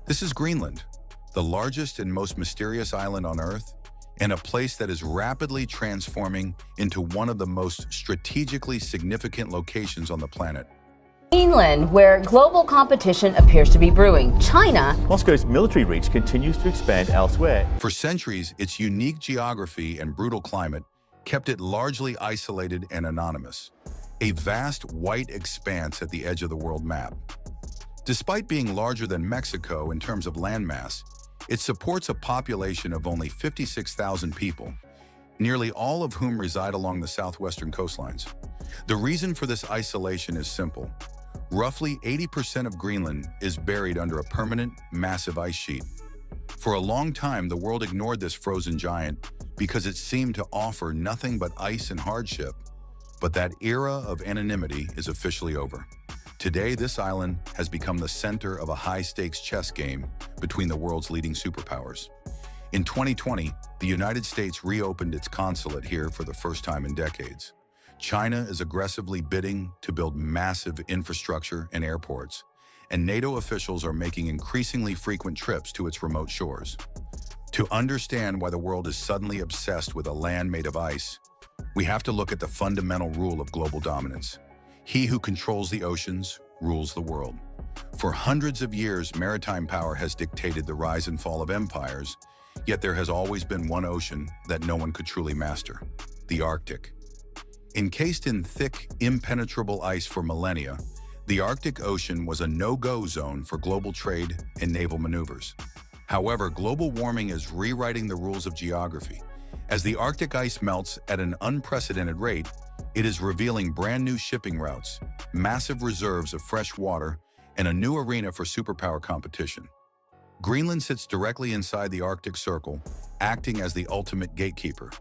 This is Greenland, the largest and most mysterious island on Earth, and a place that is rapidly transforming into one of the most strategically significant locations on the planet. Greenland, where global competition appears to be brewing. China. Moscow's military reach continues to expand elsewhere. For centuries, its unique geography and brutal climate kept it largely isolated and anonymous, a vast white expanse at the edge of the world map. Despite being larger than Mexico in terms of landmass, it supports a population of only 56,000 people, nearly all of whom reside along the southwestern coastlines. The reason for this isolation is simple. Roughly 80% of Greenland is buried under a permanent, massive ice sheet. For a long time, the world ignored this frozen giant because it seemed to offer nothing but ice and hardship. But that era of anonymity is officially over. Today, this island has become the center of a high-stakes chess game between the world's leading superpowers. In 2020, the United States reopened its consulate here for the first time in decades. China is aggressively bidding to build massive infrastructure and airports, and NATO officials are making increasingly frequent trips to its remote shores. To understand why the world is suddenly obsessed with a land made of ice, we have to look at the fundamental rule of global dominance. He who controls the oceans rules the world. For hundreds of years, maritime power has dictated the rise and fall of empires, yet there has always been one ocean that no one could truly master: the Arctic. Encased in thick, impenetrable ice for millennia, the Arctic Ocean was a no-go zone for global trade and naval maneuvers. However, global warming is rewriting the rules of geography. As the Arctic ice melts at an unprecedented rate, it is revealing brand new shipping routes, massive reserves of fresh water, and a new arena for superpower competition. Greenland sits directly inside the Arctic Circle, acting as the ultimate gatekeeper.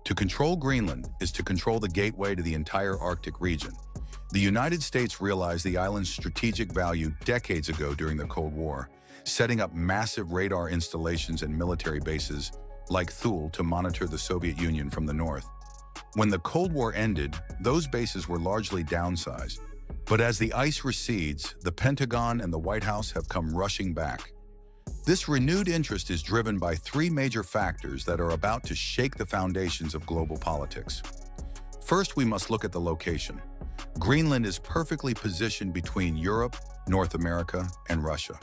To control Greenland is to control the gateway to the entire Arctic region. The United States realized the island's strategic value decades ago during the Cold War, setting up massive radar installations and military bases like Thule to monitor the Soviet Union from the north. When the Cold War ended, those bases were largely downsized. But as the ice recedes, the Pentagon and the White House have come rushing back. This renewed interest is driven by three major factors that are about to shake the foundations of global politics. First, we must look at the location. Greenland is perfectly positioned between Europe, North America, and Russia.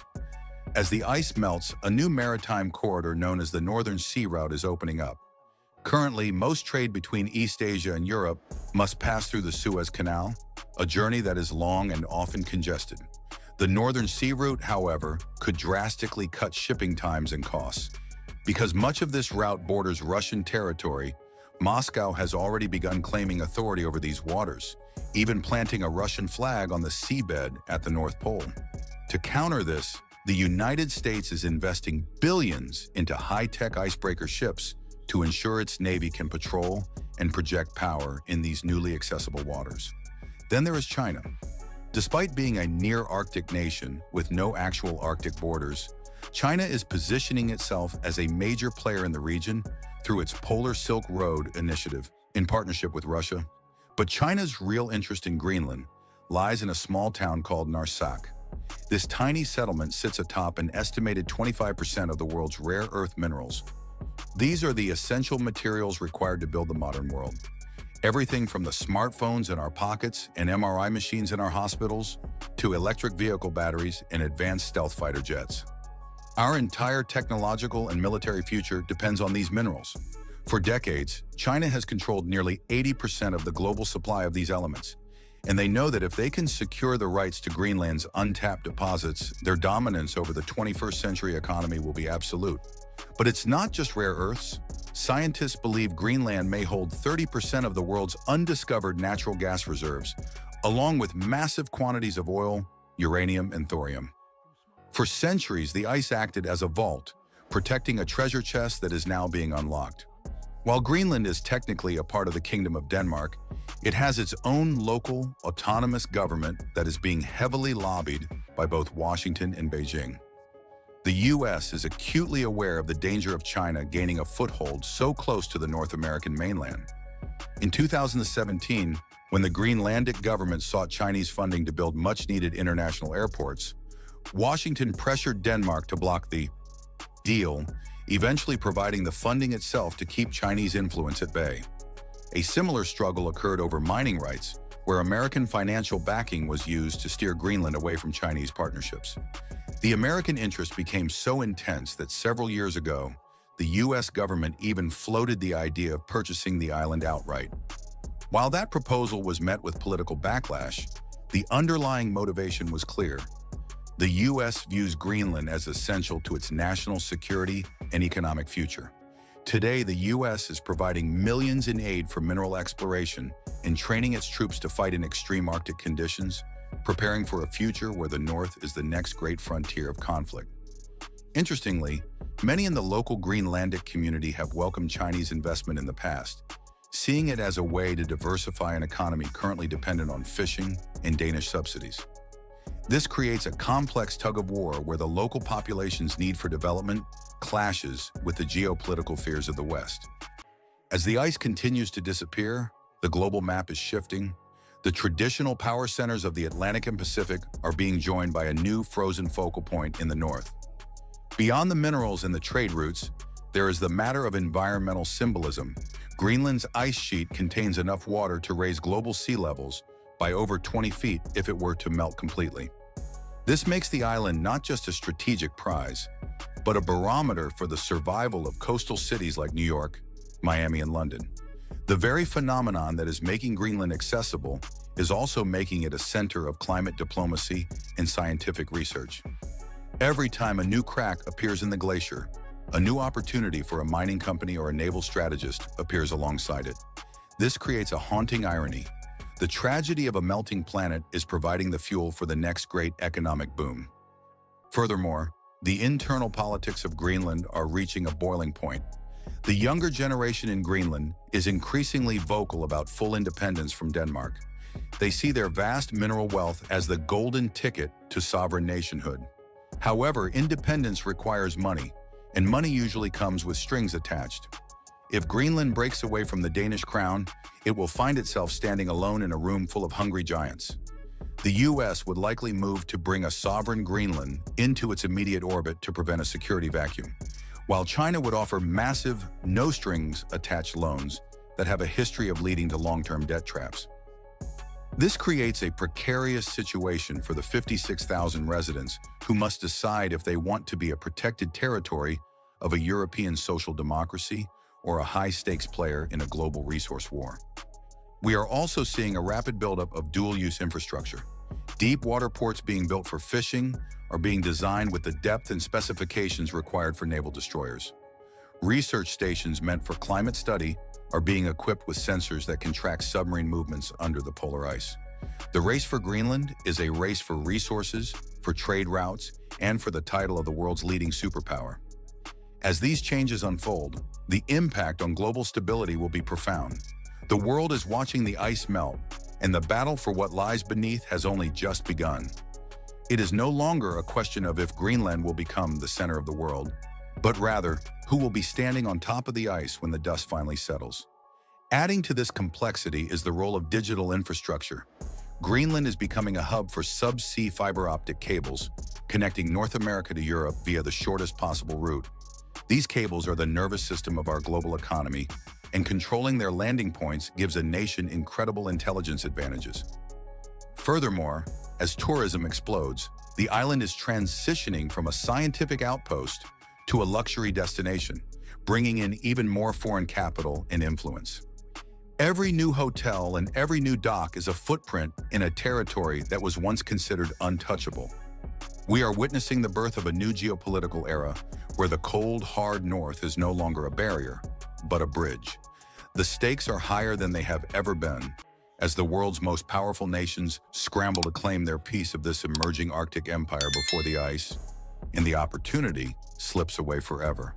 As the ice melts, a new maritime corridor known as the Northern Sea Route is opening up. Currently, most trade between East Asia and Europe must pass through the Suez Canal, a journey that is long and often congested. The Northern Sea Route, however, could drastically cut shipping times and costs. Because much of this route borders Russian territory, Moscow has already begun claiming authority over these waters, even planting a Russian flag on the seabed at the North Pole. To counter this, the United States is investing billions into high-tech icebreaker ships to ensure its Navy can patrol and project power in these newly accessible waters. Then there is China. Despite being a near-Arctic nation with no actual Arctic borders, China is positioning itself as a major player in the region through its Polar Silk Road initiative in partnership with Russia. But China's real interest in Greenland lies in a small town called Narsak. This tiny settlement sits atop an estimated 25% of the world's rare earth minerals. These are the essential materials required to build the modern world. Everything from the smartphones in our pockets and MRI machines in our hospitals to electric vehicle batteries and advanced stealth fighter jets. Our entire technological and military future depends on these minerals. For decades, China has controlled nearly 80% of the global supply of these elements, and they know that if they can secure the rights to Greenland's untapped deposits, their dominance over the 21st century economy will be absolute. But it's not just rare earths. Scientists believe Greenland may hold 30% of the world's undiscovered natural gas reserves, along with massive quantities of oil, uranium, and thorium. For centuries, the ice acted as a vault, protecting a treasure chest that is now being unlocked. While Greenland is technically a part of the Kingdom of Denmark, it has its own local, autonomous government that is being heavily lobbied by both Washington and Beijing. The U.S. is acutely aware of the danger of China gaining a foothold so close to the North American mainland. In 2017, when the Greenlandic government sought Chinese funding to build much-needed international airports, Washington pressured Denmark to block the deal, eventually providing the funding itself to keep Chinese influence at bay. A similar struggle occurred over mining rights, where American financial backing was used to steer Greenland away from Chinese partnerships. The American interest became so intense that several years ago, the U.S. government even floated the idea of purchasing the island outright. While that proposal was met with political backlash, the underlying motivation was clear. The U.S. views Greenland as essential to its national security and economic future. Today, the U.S. is providing millions in aid for mineral exploration and training its troops to fight in extreme Arctic conditions, preparing for a future where the North is the next great frontier of conflict. Interestingly, many in the local Greenlandic community have welcomed Chinese investment in the past, seeing it as a way to diversify an economy currently dependent on fishing and Danish subsidies. This creates a complex tug-of-war where the local population's need for development clashes with the geopolitical fears of the West. As the ice continues to disappear, the global map is shifting. The traditional power centers of the Atlantic and Pacific are being joined by a new frozen focal point in the north. Beyond the minerals and the trade routes, there is the matter of environmental symbolism. Greenland's ice sheet contains enough water to raise global sea levels by over 20 feet if it were to melt completely. This makes the island not just a strategic prize, but a barometer for the survival of coastal cities like New York, Miami, and London. The very phenomenon that is making Greenland accessible is also making it a center of climate diplomacy and scientific research. Every time a new crack appears in the glacier, a new opportunity for a mining company or a naval strategist appears alongside it. This creates a haunting irony. The tragedy of a melting planet is providing the fuel for the next great economic boom. Furthermore, the internal politics of Greenland are reaching a boiling point. The younger generation in Greenland is increasingly vocal about full independence from Denmark. They see their vast mineral wealth as the golden ticket to sovereign nationhood. However, independence requires money, and money usually comes with strings attached. If Greenland breaks away from the Danish crown, it will find itself standing alone in a room full of hungry giants. The U.S. would likely move to bring a sovereign Greenland into its immediate orbit to prevent a security vacuum, while China would offer massive, no-strings-attached loans that have a history of leading to long-term debt traps. This creates a precarious situation for the 56,000 residents who must decide if they want to be a protected territory of a European social democracy or a high-stakes player in a global resource war. We are also seeing a rapid buildup of dual-use infrastructure. Deep water ports being built for fishing are being designed with the depth and specifications required for naval destroyers. Research stations meant for climate study are being equipped with sensors that can track submarine movements under the polar ice. The race for Greenland is a race for resources, for trade routes, and for the title of the world's leading superpower. As these changes unfold, the impact on global stability will be profound. The world is watching the ice melt, and the battle for what lies beneath has only just begun. It is no longer a question of if Greenland will become the center of the world, but rather, who will be standing on top of the ice when the dust finally settles. Adding to this complexity is the role of digital infrastructure. Greenland is becoming a hub for subsea fiber optic cables, connecting North America to Europe via the shortest possible route. These cables are the nervous system of our global economy, and controlling their landing points gives a nation incredible intelligence advantages. Furthermore, as tourism explodes, the island is transitioning from a scientific outpost to a luxury destination, bringing in even more foreign capital and influence. Every new hotel and every new dock is a footprint in a territory that was once considered untouchable. We are witnessing the birth of a new geopolitical era where the cold, hard north is no longer a barrier, but a bridge. The stakes are higher than they have ever been, as the world's most powerful nations scramble to claim their piece of this emerging Arctic empire before the ice and the opportunity slips away forever.